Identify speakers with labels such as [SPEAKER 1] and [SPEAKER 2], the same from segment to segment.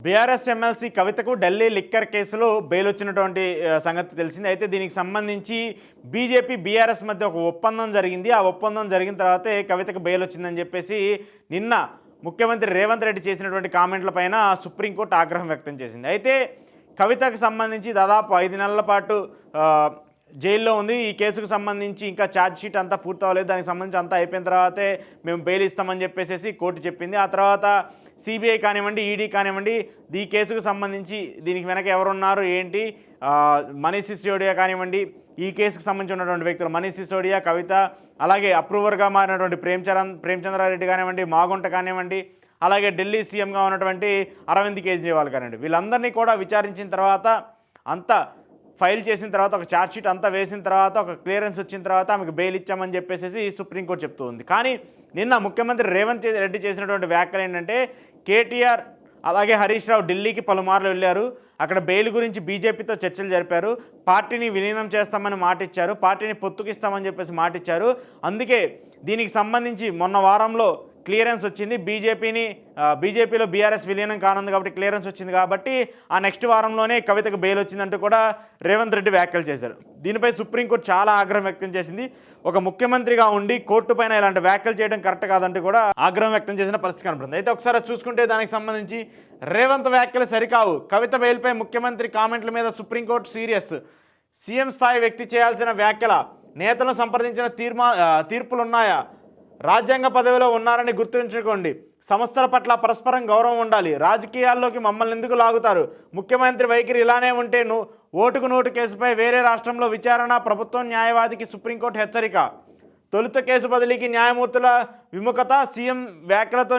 [SPEAKER 1] BRS MLC కవితకు Delhi liquor కేసులో bail వచ్చినటువంటి సంగతి తెలిసింది. అయితే దీనికి సంబంధించి బీజేపీ బీఆర్ఎస్ మధ్య ఒక ఒప్పందం జరిగింది. ఆ ఒప్పందం జరిగిన తర్వాతే కవితకు బెయిల్ వచ్చిందని చెప్పేసి నిన్న ముఖ్యమంత్రి రేవంత్ రెడ్డి చేసినటువంటి కామెంట్లపైన సుప్రీంకోర్టు ఆగ్రహం వ్యక్తం చేసింది. అయితే కవితకు సంబంధించి దాదాపు 5 నెలల పాటు జైల్లో ఉంది. ఈ కేసుకు సంబంధించి ఇంకా ఛార్జ్ షీట్ అంతా పూర్తి అవ్వలేదు. దానికి సంబంధించి అంతా అయిపోయిన తర్వాతే మేము బెయిల్ ఇస్తామని చెప్పేసి కోర్టు చెప్పింది. ఆ తర్వాత సిబిఐ కానివ్వండి, ఈడీ కానివ్వండి, ఈ కేసుకు సంబంధించి దీనికి వెనక ఎవరున్నారు ఏంటి, మనీష్ సిసోడియా కానివ్వండి, ఈ కేసుకు సంబంధించి ఉన్నటువంటి వ్యక్తులు మనీష్ సిసోడియా, కవిత, అలాగే అప్రూవర్గా మారినటువంటి ప్రేమచంద్రారెడ్డి కానివ్వండి, మాగుంట కానివ్వండి, అలాగే ఢిల్లీ సీఎంగా ఉన్నటువంటి అరవింద్ కేజ్రీవాల్ కానివ్వండి, వీళ్ళందరినీ కూడా విచారించిన తర్వాత అంతా ఫైల్ చేసిన తర్వాత ఒక ఛార్జ్షీట్ అంతా వేసిన తర్వాత ఒక క్లియరెన్స్ వచ్చిన తర్వాత ఆమెకు బెయిల్ ఇచ్చామని చెప్పేసి సుప్రీంకోర్టు చెప్తూ ఉంది. కానీ నిన్న ముఖ్యమంత్రి రేవంత్ రెడ్డి చేసినటువంటి వ్యాఖ్యలు ఏంటంటే, కేటీఆర్ అలాగే హరీష్ రావు ఢిల్లీకి పలుమార్లు వెళ్ళారు. అక్కడ బెయిల్ గురించి బీజేపీతో చర్చలు జరిపారు. పార్టీని విలీనం చేస్తామని మాట ఇచ్చారు. పార్టీని పొత్తుకిస్తామని చెప్పేసి మాట ఇచ్చారు. అందుకే దీనికి సంబంధించి మొన్న వారంలో క్లియరెన్స్ వచ్చింది. బీజేపీలో బీఆర్ఎస్ విలీనం కానుంది కాబట్టి క్లియరెన్స్ వచ్చింది కాబట్టి ఆ నెక్స్ట్ వారంలోనే కవితకు బెయిల్ వచ్చిందంటూ కూడా రేవంత్ రెడ్డి వ్యాఖ్యలు చేశారు. దీనిపై సుప్రీంకోర్టు చాలా ఆగ్రహం వ్యక్తం చేసింది. ఒక ముఖ్యమంత్రిగా ఉండి కోర్టు పైన ఇలాంటి వ్యాఖ్యలు చేయడం కరెక్ట్ కాదంటూ కూడా ఆగ్రహం వ్యక్తం చేసిన పరిస్థితి కనపడుతుంది. అయితే ఒకసారి చూసుకుంటే దానికి సంబంధించి రేవంత్ వ్యాఖ్యలు సరికావు. కవిత బెయిల్పై ముఖ్యమంత్రి కామెంట్ల మీద సుప్రీంకోర్టు సీరియస్. సీఎం స్థాయి వ్యక్తి చేయాల్సిన వ్యాఖ్యల, నేతలను సంప్రదించిన తీర్పులున్నాయా? రాజ్యాంగ పదవిలో ఉన్నారని గుర్తుంచుకోండి. సంస్థల పట్ల పరస్పరం గౌరవం ఉండాలి. రాజకీయాల్లోకి మమ్మల్ని ఎందుకు లాగుతారు? ముఖ్యమంత్రి వైఖరి ఇలానే ఉంటే ఓటుకు నోటు కేసుపై వేరే రాష్ట్రంలో విచారణ, ప్రభుత్వం న్యాయవాదికి సుప్రీంకోర్టు హెచ్చరిక. తొలుత కేసు బదిలీకి న్యాయమూర్తుల విముఖత, సీఎం వ్యాఖ్యలతో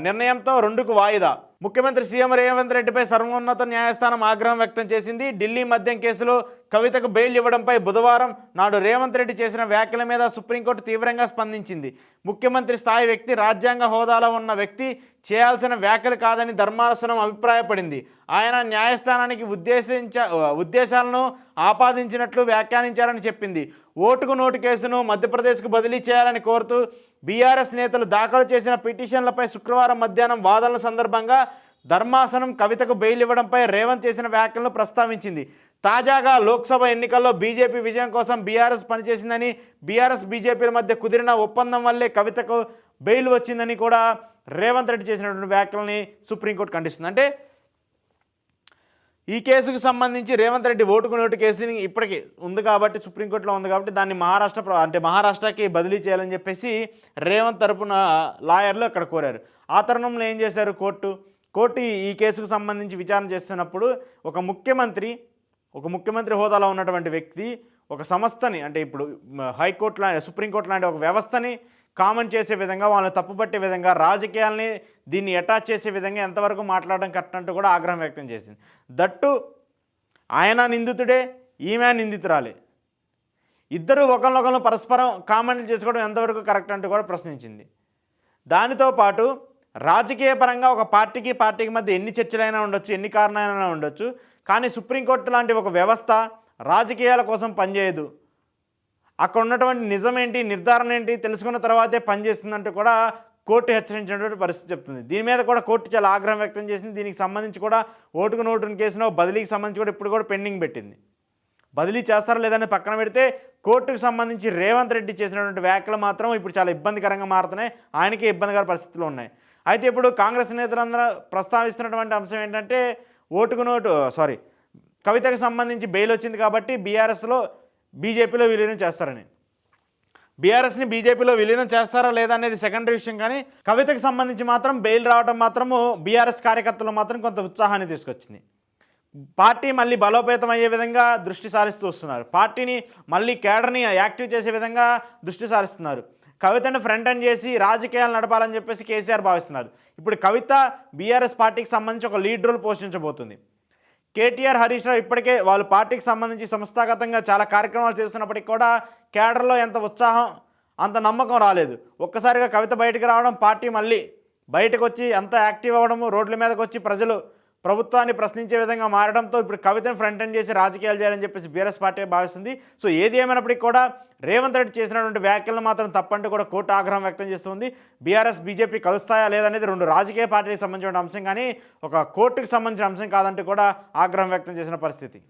[SPEAKER 1] నిర్ణయంతో 2కు వాయిదా. ముఖ్యమంత్రి సీఎం రేవంత్ రెడ్డిపై సర్వోన్నత న్యాయస్థానం ఆగ్రహం వ్యక్తం చేసింది. ఢిల్లీ మద్యం కేసులో కవితకు బెయిల్ ఇవ్వడంపై బుధవారం నాడు రేవంత్ రెడ్డి చేసిన వ్యాఖ్యల మీద సుప్రీంకోర్టు తీవ్రంగా స్పందించింది. ముఖ్యమంత్రి స్థాయి వ్యక్తి, రాజ్యాంగ హోదాలో ఉన్న వ్యక్తి చేయాల్సిన వ్యాఖ్యలు కాదని ధర్మాసనం అభిప్రాయపడింది. ఆయన న్యాయస్థానానికి ఉద్దేశాలను ఆపాదించినట్లు వ్యాఖ్యానించారని చెప్పింది. ఓటుకు నోటు కేసును మధ్యప్రదేశ్కు బదిలీ చేయాలని కోరుతూ బీఆర్ఎస్ నేతలు దాఖలు చేసిన పిటిషన్లపై శుక్రవారం మధ్యాహ్నం వాదనల సందర్భంగా ధర్మాసనం కవితకు బెయిల్ ఇవ్వడంపై రేవంత్ చేసిన వ్యాఖ్యలను ప్రస్తావించింది. తాజాగా లోక్సభ ఎన్నికల్లో బీజేపీ విజయం కోసం బీఆర్ఎస్ పనిచేసిందని, బీఆర్ఎస్ బీజేపీల మధ్య కుదిరిన ఒప్పందం వల్లే కవితకు బెయిల్ వచ్చిందని కూడా రేవంత్ రెడ్డి చేసినటువంటి వ్యాఖ్యలని సుప్రీంకోర్టు ఖండిస్తుంది. అంటే ఈ కేసుకు సంబంధించి రేవంత్ రెడ్డి ఓటుకు నోటు కేసుని ఇప్పటికీ ఉంది కాబట్టి, సుప్రీంకోర్టులో ఉంది కాబట్టి దాన్ని మహారాష్ట్రకి బదిలీ చేయాలని చెప్పేసి రేవంత్ తరపున లాయర్లు అక్కడ కోరారు. ఆ తరుణంలో ఏం చేశారు కోర్టు ఈ కేసుకు సంబంధించి విచారణ చేస్తున్నప్పుడు ఒక ముఖ్యమంత్రి హోదాలో ఉన్నటువంటి వ్యక్తి ఒక సంస్థని, అంటే ఇప్పుడు హైకోర్టు సుప్రీంకోర్టు లాంటి ఒక వ్యవస్థని కామెంట్ చేసే విధంగా, వాళ్ళని తప్పుపట్టే విధంగా, రాజకీయాల్ని దీన్ని అటాచ్ చేసే విధంగా ఎంతవరకు మాట్లాడడం కరెక్ట్ అంటూ కూడా ఆగ్రహం వ్యక్తం చేసింది. దట్టు ఆయన నిందితుడే, ఈమె నిందితురాలే, ఇద్దరు ఒకరినొకరు పరస్పరం కామెంట్లు చేసుకోవడం ఎంతవరకు కరెక్ట్ అంటూ కూడా ప్రశ్నించింది. దానితో పాటు రాజకీయ పరంగా ఒక పార్టీకి మధ్య ఎన్ని చర్చలైనా ఉండొచ్చు, ఎన్ని కారణాలైనా ఉండొచ్చు, కానీ సుప్రీంకోర్టు లాంటి ఒక వ్యవస్థ రాజకీయాల కోసం పనిచేయదు. అక్కడ ఉన్నటువంటి నిజమేంటి, నిర్ధారణ ఏంటి తెలుసుకున్న తర్వాతే పనిచేస్తుందంటూ కూడా కోర్టు హెచ్చరించినటువంటి పరిస్థితి చెప్తుంది. దీని మీద కూడా కోర్టు చాలా ఆగ్రహం వ్యక్తం చేసింది. దీనికి సంబంధించి కూడా ఓటుకు నోటు కేసులో బదిలీకి సంబంధించి కూడా ఇప్పుడు కూడా పెండింగ్ పెట్టింది. బదిలీ చేస్తారా లేదని పక్కన పెడితే కోర్టుకు సంబంధించి రేవంత్ రెడ్డి చేసినటువంటి వ్యాఖ్యలు మాత్రం ఇప్పుడు చాలా ఇబ్బందికరంగా మారుతున్నాయి. ఆయనకే ఇబ్బందికర పరిస్థితులు ఉన్నాయి. అయితే ఇప్పుడు కాంగ్రెస్ నేతలందరూ ప్రస్తావిస్తున్నటువంటి అంశం ఏంటంటే, కవితకు సంబంధించి బెయిల్ వచ్చింది కాబట్టి బీజేపీలో విలీనం చేస్తారని. బీఆర్ఎస్ని బీజేపీలో విలీనం చేస్తారా లేదా అనేది సెకండరీ విషయం, కానీ కవితకు సంబంధించి మాత్రం బెయిల్ రావడం మాత్రము బీఆర్ఎస్ కార్యకర్తలు మాత్రం కొంత ఉత్సాహాన్ని తీసుకొచ్చింది. పార్టీ మళ్ళీ బలోపేతం అయ్యే విధంగా దృష్టి సారిస్తూ వస్తున్నారు. పార్టీని మళ్ళీ కేడర్ని యాక్టివ్ చేసే విధంగా దృష్టి సారిస్తున్నారు. కవితను ఫ్రంట్ ఎండ్ చేసి రాజకీయాలు నడపాలని చెప్పేసి కేసీఆర్ భావిస్తున్నారు. ఇప్పుడు కవిత బీఆర్ఎస్ పార్టీకి సంబంధించి ఒక లీడ్ రోల్ పోషించబోతుంది. కేటీఆర్, హరీష్ రావు ఇప్పటికే వాళ్ళు పార్టీకి సంబంధించి సంస్థాగతంగా చాలా కార్యక్రమాలు చేస్తున్నప్పటికీ కూడా కేడర్లో ఎంత ఉత్సాహం, అంత నమ్మకం రాలేదు. ఒక్కసారిగా కవిత బయటకు రావడం, పార్టీ మళ్ళీ బయటకు వచ్చి అంత యాక్టివ్ అవ్వడము, రోడ్ల మీదకి వచ్చి ప్రజలు ప్రభుత్వాన్ని ప్రశ్నించే విధంగా మారడంతో ఇప్పుడు కవితను ఫ్రంట్ ఎండ్ చేసి రాజకీయాలు చేయాలని చెప్పేసి బీఆర్ఎస్ పార్టీ భావిస్తుంది. సో ఏది ఏమైనప్పటికీ కూడా రేవంత్ రెడ్డి చేసినటువంటి వ్యాఖ్యలను మాత్రం తప్పంటూ కూడా కోర్టు ఆగ్రహం వ్యక్తం చేస్తుంది. బీఆర్ఎస్ బీజేపీ కలుస్తాయా లేదనేది రెండు రాజకీయ పార్టీకి సంబంధించిన అంశం, కానీ ఒక కోర్టుకు సంబంధించిన అంశం కాదంటూ కూడా ఆగ్రహం వ్యక్తం చేసిన పరిస్థితి.